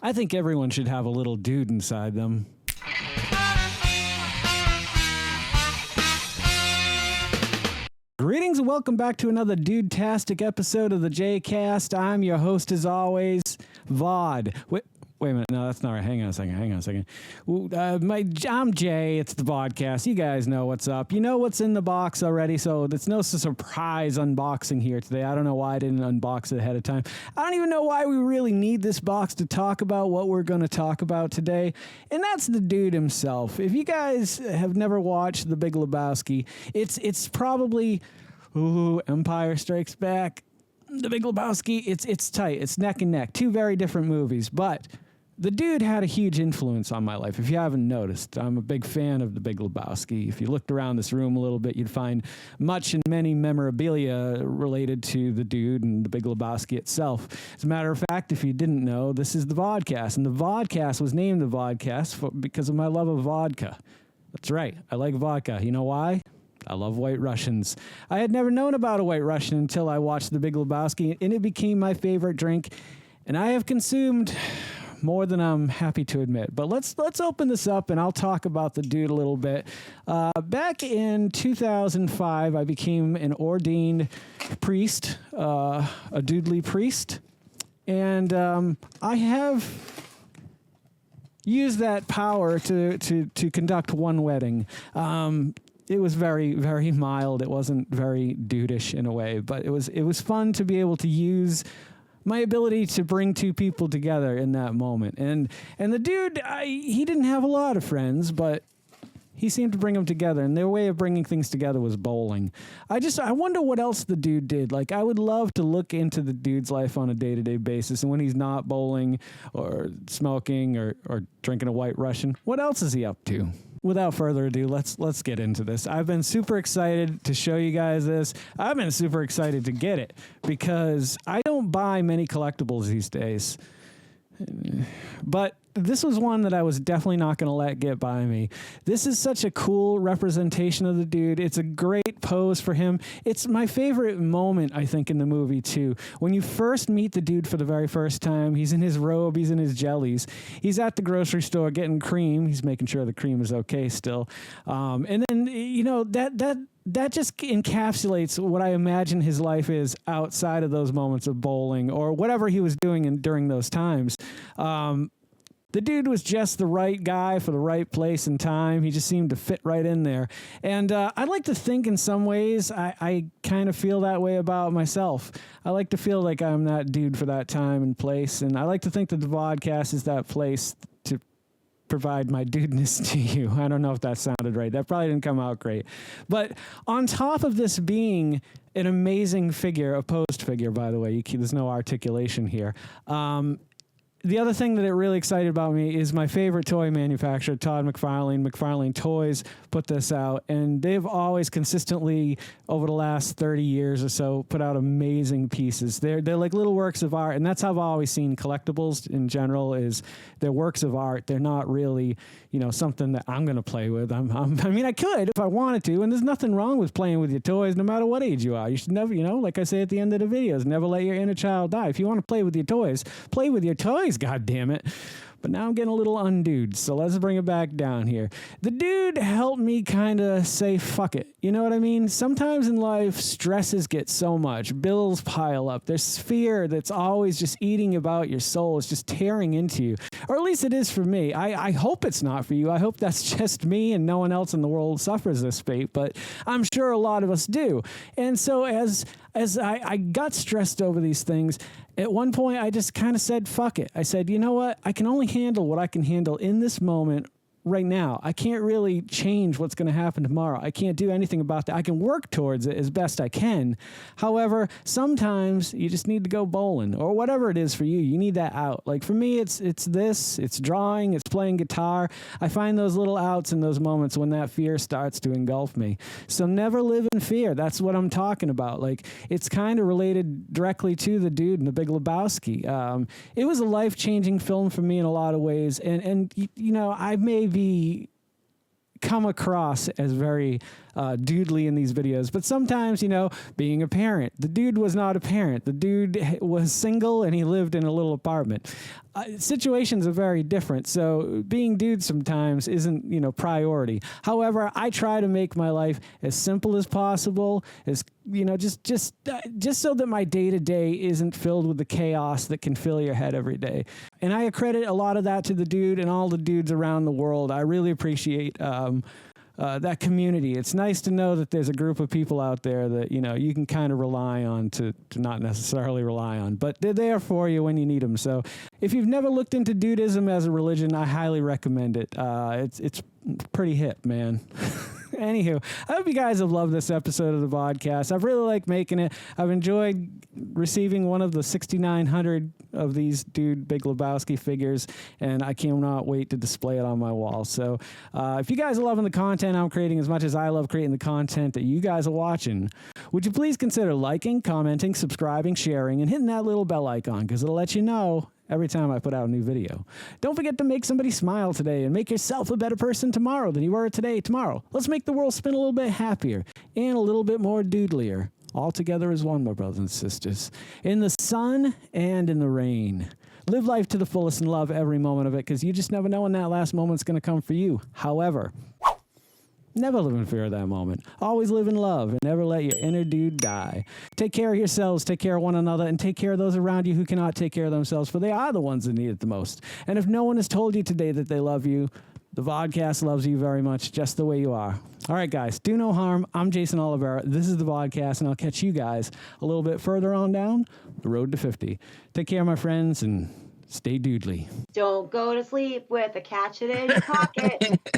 I think everyone should have a little dude inside them. Greetings and welcome back to another Dude-tastic episode of the Geycast. I'm your host as always, Vod. Wait a minute, no, that's not right. Hang on a second. I'm Jay, it's the Vodkast. You guys know what's up. You know what's in the box already, so it's no surprise unboxing here today. I don't know why I didn't unbox it ahead of time. I don't even know why we really need this box to talk about what we're going to talk about today, and that's the dude himself. If you guys have never watched The Big Lebowski, it's probably, Empire Strikes Back, The Big Lebowski, it's tight. It's neck and neck. Two very different movies, but the dude had a huge influence on my life. If you haven't noticed, I'm a big fan of The Big Lebowski. If you looked around this room a little bit, you'd find much and many memorabilia related to the dude and The Big Lebowski itself. As a matter of fact, if you didn't know, this is the Vodkast, and the Vodkast was named the Vodkast because of my love of vodka. That's right, I like vodka. You know why? I love White Russians. I had never known about a White Russian until I watched The Big Lebowski, and it became my favorite drink, and I have consumed more than I'm happy to admit. But let's open this up, and I'll talk about the dude a little bit. Back in 2005, I became an ordained priest, a doodly priest, and I have used that power to conduct one wedding. It was very, very mild. It wasn't very dudeish in a way, but it was fun to be able to use my ability to bring two people together in that moment. And the dude, he didn't have a lot of friends, but he seemed to bring them together, and their way of bringing things together was bowling. I wonder what else the dude did. Like, I would love to look into the dude's life on a day-to-day basis, and when he's not bowling or smoking or drinking a White Russian, what else is he up to? Without further ado, let's get into this. I've been super excited to show you guys this. I've been super excited to get it because I don't buy many collectibles these days. But this was one that I was definitely not going to let get by me. This is such a cool representation of the dude. It's a great pose for him. It's my favorite moment, I think, in the movie, too. When you first meet the dude for the very first time, he's in his robe, he's in his jellies. He's at the grocery store getting cream. He's making sure the cream is okay still. And then, that just encapsulates what I imagine his life is outside of those moments of bowling or whatever he was doing during those times. The dude was just the right guy for the right place and time. He just seemed to fit right in there. And I like to think in some ways I kind of feel that way about myself. I like to feel like I'm that dude for that time and place. And I like to think that the Vodcast is that place to provide my dudeness to you. I don't know if that sounded right. That probably didn't come out great. But on top of this being an amazing figure, a posed figure, by the way, there's no articulation here. The other thing that it really excited about me is my favorite toy manufacturer, Todd McFarlane Toys, put this out, and they've always consistently, over the last 30 years or so, put out amazing pieces. They're like little works of art, and that's how I've always seen collectibles in general, is they're works of art. They're not really, something that I'm going to play with. I mean, I could if I wanted to, and there's nothing wrong with playing with your toys, no matter what age you are. You should never, like I say at the end of the videos, never let your inner child die. If you want to play with your toys, play with your toys. God damn it. But now I'm getting a little undude, so let's bring it back down here. The dude helped me kind of say fuck it. You know what I mean? Sometimes in life, stresses get so much. Bills pile up. There's fear that's always just eating about your soul. It's just tearing into you. Or at least it is for me. I hope it's not for you. I hope that's just me and no one else in the world suffers this fate, but I'm sure a lot of us do. And so as I got stressed over these things, at one point I just kind of said, fuck it. I said, you know what? I can only handle what I can handle in this moment right now. I can't really change what's going to happen tomorrow. I can't do anything about that. I can work towards it as best I can. However, sometimes you just need to go bowling or whatever it is for you. You need that out. Like for me, it's drawing, it's playing guitar. I find those little outs in those moments when that fear starts to engulf me. So never live in fear. That's what I'm talking about. Like it's kind of related directly to the dude in The Big Lebowski. It was a life-changing film for me in a lot of ways. And I may be come across as very doodly in these videos. But sometimes, you know, being a parent, the dude was not a parent. The dude was single and he lived in a little apartment. Situations are very different. So being dude sometimes isn't, you know, priority. However, I try to make my life as simple as possible, as, you know, just so that my day-to-day isn't filled with the chaos that can fill your head every day. And I accredit a lot of that to the dude and all the dudes around the world. I really appreciate that community. It's nice to know that there's a group of people out there that, you know, you can kind of rely on to not necessarily rely on, but they're there for you when you need them. So if you've never looked into Dudeism as a religion, I highly recommend it. It's pretty hip, man. Anywho, I hope you guys have loved this episode of the Vodkast. I've really liked making it. I've enjoyed receiving one of the 6,900 of these Dude Big Lebowski figures, and I cannot wait to display it on my wall. So if you guys are loving the content I'm creating as much as I love creating the content that you guys are watching, would you please consider liking, commenting, subscribing, sharing, and hitting that little bell icon, because it'll let you know every time I put out a new video. Don't forget to make somebody smile today and make yourself a better person tomorrow than you were today. Tomorrow, let's make the world spin a little bit happier and a little bit more doodlier. All together as one, my brothers and sisters. In the sun and in the rain. Live life to the fullest and love every moment of it, because you just never know when that last moment's going to come for you. However, never live in fear of that moment. Always live in love and never let your inner dude die. Take care of yourselves, take care of one another, and take care of those around you who cannot take care of themselves, for they are the ones that need it the most. And if no one has told you today that they love you, the Vodcast loves you very much, just the way you are. All right, guys, do no harm. I'm Geycen Oliveira. This is the Vodcast, and I'll catch you guys a little bit further on down the road to 50. Take care, my friends, and stay doodly. Don't go to sleep with a catch it in your pocket.